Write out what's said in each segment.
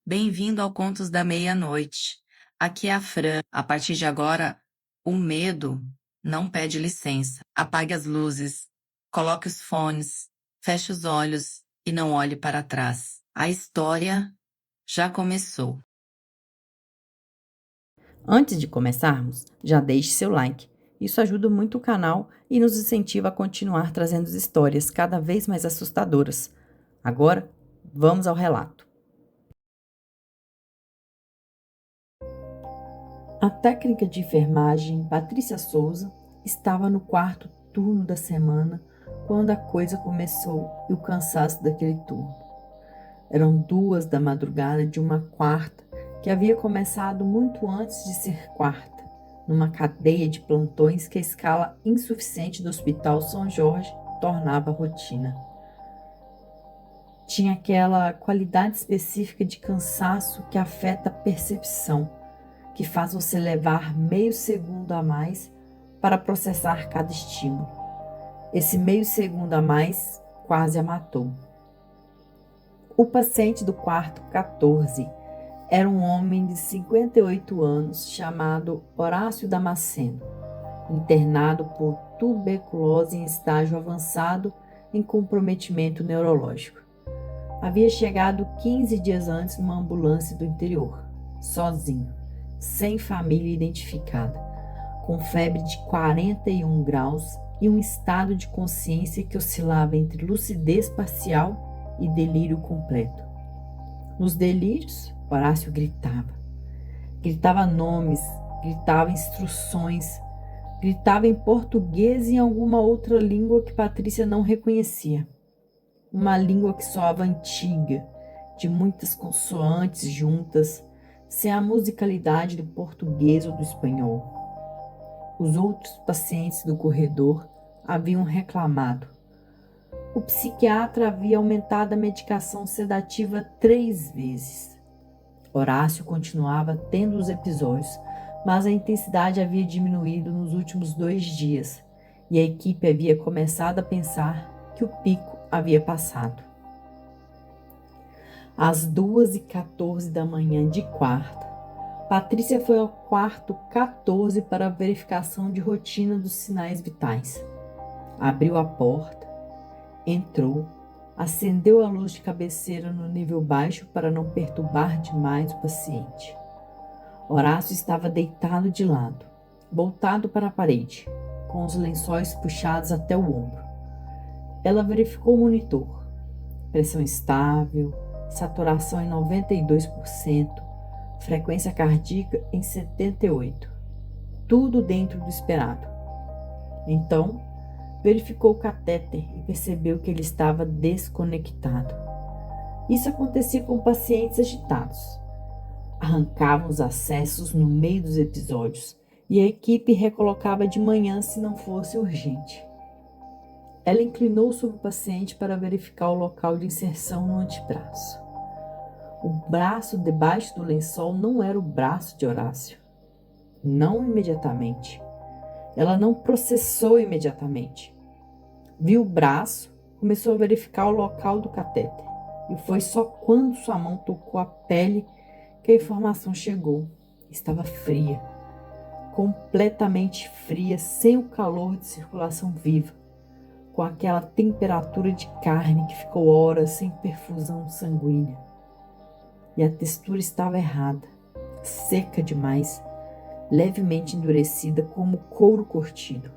Bem-vindo ao Contos da Meia-Noite. Aqui é a Fran. A partir de agora, o medo não pede licença. Apague as luzes, coloque os fones, feche os olhos e não olhe para trás. A história já começou. Antes de começarmos, já deixe seu like. Isso ajuda muito o canal e nos incentiva a continuar trazendo histórias cada vez mais assustadoras. Agora, vamos ao relato. A técnica de enfermagem Patrícia Souza estava no quarto turno da semana quando a coisa começou e o cansaço daquele turno. Eram 2 da madrugada de uma quarta que havia começado muito antes de ser quarta, numa cadeia de plantões que a escala insuficiente do Hospital São Jorge tornava rotina. Tinha aquela qualidade específica de cansaço que afeta a percepção, que faz você levar meio segundo a mais para processar cada estímulo. Esse meio segundo a mais quase a matou. O paciente do quarto 14 era um homem de 58 anos chamado Horácio Damasceno, internado por tuberculose em estágio avançado em comprometimento neurológico. Havia chegado 15 dias antes numa ambulância do interior, sozinho, sem família identificada, com febre de 41 graus e um estado de consciência que oscilava entre lucidez parcial e delírio completo. Nos delírios, Horácio gritava. Gritava nomes, gritava instruções, gritava em português e em alguma outra língua que Patrícia não reconhecia. Uma língua que soava antiga, de muitas consoantes juntas, sem a musicalidade do português ou do espanhol. Os outros pacientes do corredor haviam reclamado. O psiquiatra havia aumentado a medicação sedativa 3 vezes. Horácio continuava tendo os episódios, mas a intensidade havia diminuído nos últimos 2 dias e a equipe havia começado a pensar que o pico havia passado. Às 2h14 da manhã de quarta, Patrícia foi ao quarto 14 para a verificação de rotina dos sinais vitais. Abriu a porta, entrou, acendeu a luz de cabeceira no nível baixo para não perturbar demais o paciente. Horácio estava deitado de lado, voltado para a parede, com os lençóis puxados até o ombro. Ela verificou o monitor. Pressão estável, saturação em 92%, frequência cardíaca em 78%. Tudo dentro do esperado. Então, verificou o catéter e percebeu que ele estava desconectado. Isso acontecia com pacientes agitados. Arrancavam os acessos no meio dos episódios e a equipe recolocava de manhã se não fosse urgente. Ela inclinou sobre o paciente para verificar o local de inserção no antebraço. O braço debaixo do lençol não era o braço de Horácio. Não imediatamente. Ela não processou imediatamente. Viu o braço, começou a verificar o local do catéter. E foi só quando sua mão tocou a pele que a informação chegou. Estava fria. Completamente fria, sem o calor de circulação viva. Com aquela temperatura de carne que ficou horas sem perfusão sanguínea. E a textura estava errada, seca demais, levemente endurecida como couro curtido.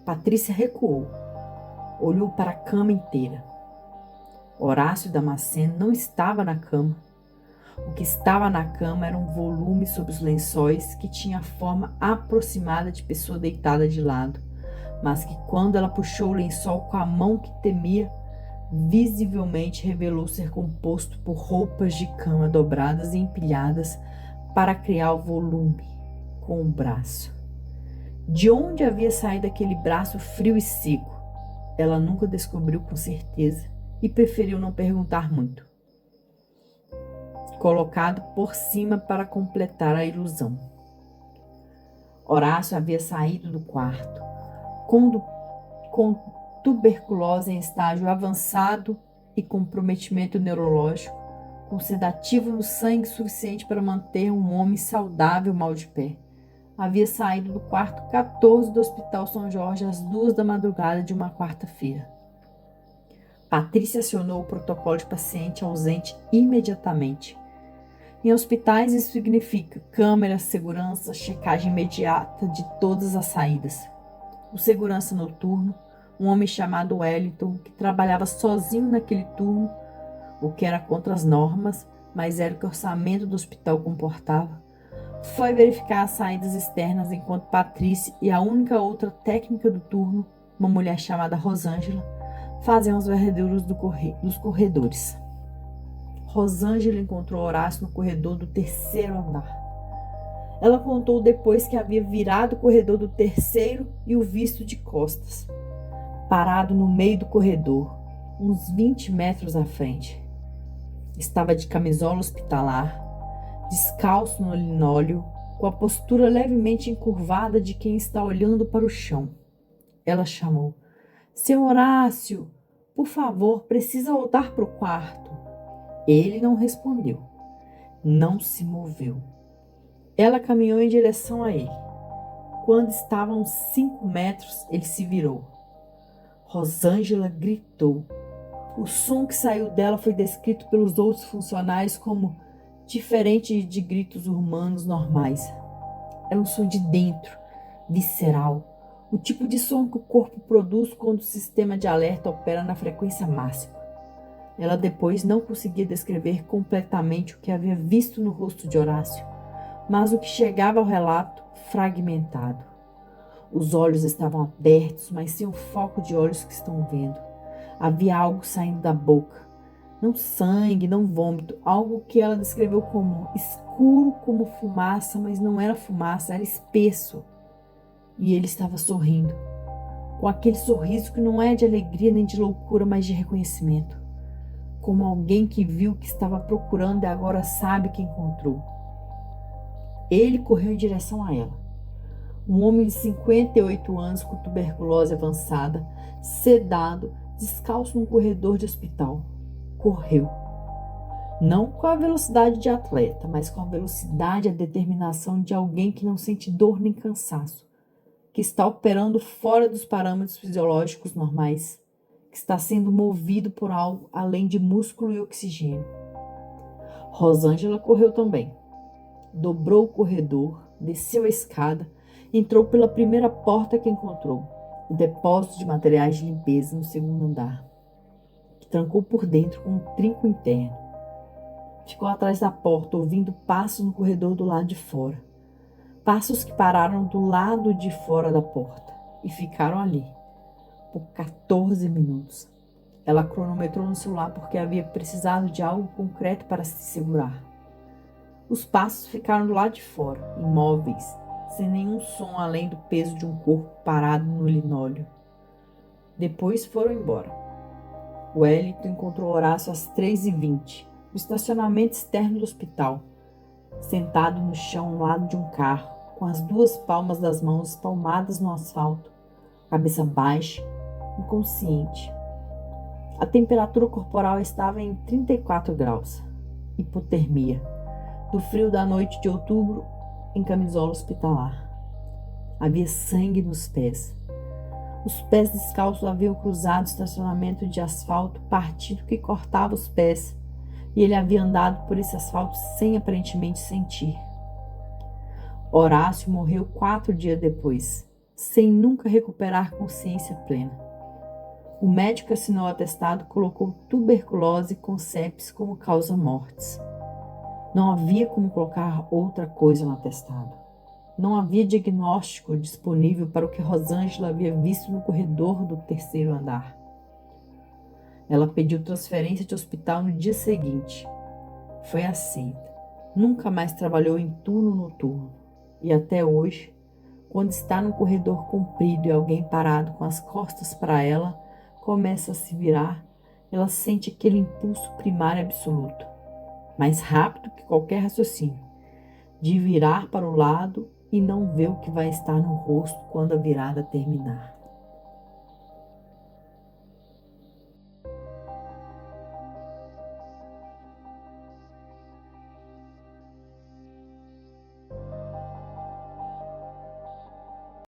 Patrícia recuou, olhou para a cama inteira. Horácio Damasceno não estava na cama. O que estava na cama era um volume sob os lençóis que tinha a forma aproximada de pessoa deitada de lado, mas que quando ela puxou o lençol com a mão que temia, visivelmente revelou ser composto por roupas de cama dobradas e empilhadas para criar o volume com o braço. De onde havia saído aquele braço frio e seco? Ela nunca descobriu com certeza e preferiu não perguntar muito. Colocado por cima para completar a ilusão. Horácio havia saído do quarto com tuberculose em estágio avançado e comprometimento neurológico com sedativo no sangue suficiente para manter um homem saudável mal de pé. Havia saído do quarto 14 do Hospital São Jorge às 2 da madrugada de uma quarta-feira. Patrícia acionou o protocolo de paciente ausente imediatamente. Em hospitais, isso significa câmeras, segurança, checagem imediata de todas as saídas. O segurança noturno, um homem chamado Wellington, que trabalhava sozinho naquele turno, o que era contra as normas, mas era o que o orçamento do hospital comportava, foi verificar as saídas externas enquanto Patrícia e a única outra técnica do turno, uma mulher chamada Rosângela, faziam os varredouros dos corredores. Rosângela encontrou Horácio no corredor do terceiro andar. Ela contou depois que havia virado o corredor do terceiro e o visto de costas, parado no meio do corredor, uns 20 metros à frente. Estava de camisola hospitalar, descalço no linóleo, com a postura levemente encurvada de quem está olhando para o chão. Ela chamou: "Seu Horácio, por favor, precisa voltar para o quarto." Ele não respondeu. Não se moveu. Ela caminhou em direção a ele. Quando estava a uns 5 metros, ele se virou. Rosângela gritou. O som que saiu dela foi descrito pelos outros funcionários como diferente de gritos humanos normais. Era um som de dentro, visceral, o tipo de som que o corpo produz quando o sistema de alerta opera na frequência máxima. Ela depois não conseguia descrever completamente o que havia visto no rosto de Horácio, mas o que chegava ao relato fragmentado. Os olhos estavam abertos, mas sem o foco de olhos que estão vendo. Havia algo saindo da boca. Não sangue, não vômito, algo que ela descreveu como escuro como fumaça, mas não era fumaça, era espesso. E ele estava sorrindo, com aquele sorriso que não é de alegria nem de loucura, mas de reconhecimento. Como alguém que viu o que estava procurando e agora sabe que encontrou. Ele correu em direção a ela. Um homem de 58 anos com tuberculose avançada, sedado, descalço num corredor de hospital. Correu. Não com a velocidade de atleta, mas com a velocidade e a determinação de alguém que não sente dor nem cansaço, que está operando fora dos parâmetros fisiológicos normais, que está sendo movido por algo além de músculo e oxigênio. Rosângela correu também. Dobrou o corredor, desceu a escada, entrou pela primeira porta que encontrou, o depósito de materiais de limpeza no segundo andar, que trancou por dentro com um trinco interno. Ficou atrás da porta, ouvindo passos no corredor do lado de fora. Passos que pararam do lado de fora da porta e ficaram ali por 14 minutos. Ela cronometrou no celular porque havia precisado de algo concreto para se segurar. Os passos ficaram do lado de fora, imóveis, sem nenhum som além do peso de um corpo parado no linóleo. Depois foram embora. Wellington encontrou Horácio às 3h20, no estacionamento externo do hospital, sentado no chão ao lado de um carro, com as duas palmas das mãos espalmadas no asfalto, cabeça baixa, inconsciente. A temperatura corporal estava em 34 graus, hipotermia, do frio da noite de outubro em camisola hospitalar. Havia sangue nos pés. Os pés descalços haviam cruzado o estacionamento de asfalto partido que cortava os pés, e ele havia andado por esse asfalto sem aparentemente sentir. Horácio morreu 4 dias depois, sem nunca recuperar consciência plena. O médico que assinou o atestado colocou tuberculose com sepsis como causa mortes. Não havia como colocar outra coisa no atestado. Não havia diagnóstico disponível para o que Rosângela havia visto no corredor do terceiro andar. Ela pediu transferência de hospital no dia seguinte. Foi aceita. Nunca mais trabalhou em turno noturno. E até hoje, quando está num corredor comprido e alguém parado com as costas para ela começa a se virar, ela sente aquele impulso primário absoluto, mais rápido que qualquer raciocínio, de virar para o lado e não ver o que vai estar no rosto quando a virada terminar.